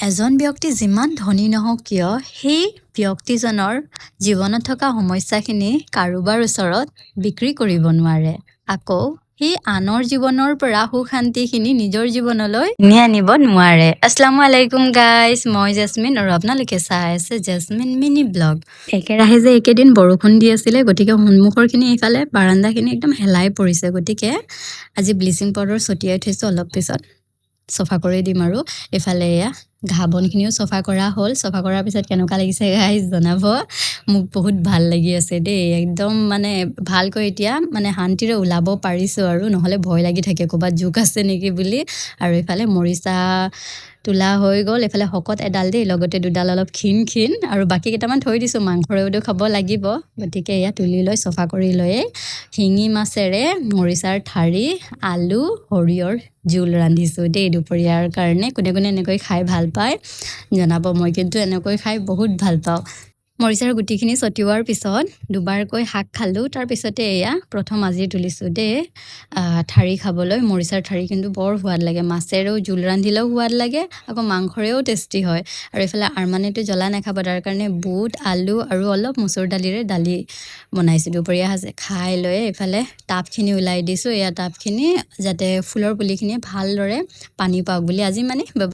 এজন ব্যক্তি যিমান ধনী নহওক কিয় সেই ব্যক্তিজনৰ জীৱনত থকা সমস্যাখিনি কাৰোবাৰ ওচৰত বিক্ৰী কৰিব নোৱাৰে। আকৌ সেই আনৰ জীৱনৰ পৰা সুখ শান্তিখিনি নিজৰ জীৱনলৈ নি আনিব নোৱাৰে। আসসালামু আলাইকুম গাইজ, মই জেচমিন আৰু আপোনালোকে চাই আছে জেচমিন মিনি ব্লগ। একেৰাহে যে একেদিন বৰষুণ দি আছিলে, গতিকে সন্মুখৰখিনি এইফালে বাৰাণ্ডাখিনি একদম হেলাই পৰিছে। গতিকে আজি ব্লিচিং পাউডাৰ ছটিয়াই থৈছোঁ, অলপ পিছত চফা কৰি দিম। আৰু এইফালে এয়া ঘাঁহ বনখিনিও চফা কৰা হ'ল। চফা কৰাৰ পিছত কেনেকুৱা লাগিছে গাইজ জনাব। মোক বহুত ভাল লাগি আছে দেই, একদম মানে ভালকৈ এতিয়া মানে শান্তিৰে ওলাব পাৰিছোঁ আৰু, নহ'লে ভয় লাগি থাকে ক'ৰবাত জোক আছে নেকি বুলি। আৰু এইফালে মৰিচা তোলা হৈ গ'ল, এইফালে শকত এডাল দেই, লগতে দুডাল অলপ ক্ষীণ আৰু বাকী কেইটামান থৈ দিছোঁ, মাংসৰেওতো খাব লাগিব। গতিকে এয়া তুলি লৈ চফা কৰি লৈয়ে শিঙি মাছেৰে মৰিচাৰ ঠাৰি, আলু, সৰিয়হৰ জোল ৰান্ধিছোঁ দেই দুপৰীয়াৰ কাৰণে। কোনে কোনে এনেকৈ খাই ভাল পায় জনাব, মই কিন্তু এনেকৈ খাই বহুত ভাল পাওঁ। মৰিচাৰ গুটিখিনি ছটিওৱাৰ পিছত দুবাৰকৈ শাক খালোঁ। তাৰপিছতে এয়া প্ৰথম আজি তুলিছোঁ দেই ঠাৰি খাবলৈ। মৰিচাৰ ঠাৰি কিন্তু বৰ সোৱাদ লাগে, মাছেৰেও জোল ৰান্ধিলেও সোৱাদ লাগে, আকৌ মাংসৰেও টেষ্টি হয়। আৰু এইফালে আৰমানেতো জ্বলা নাখাব, তাৰ কাৰণে বুট, আলু আৰু অলপ মচুৰ দালিৰে দালি বনাইছোঁ দুপৰীয়া সাজে। খাই লৈ এইফালে টাবখিনি ওলাই দিছোঁ, এয়া টাবখিনি যাতে ফুলৰ পুলিখিনিয়ে ভালদৰে পানী পাওক বুলি আজি মানে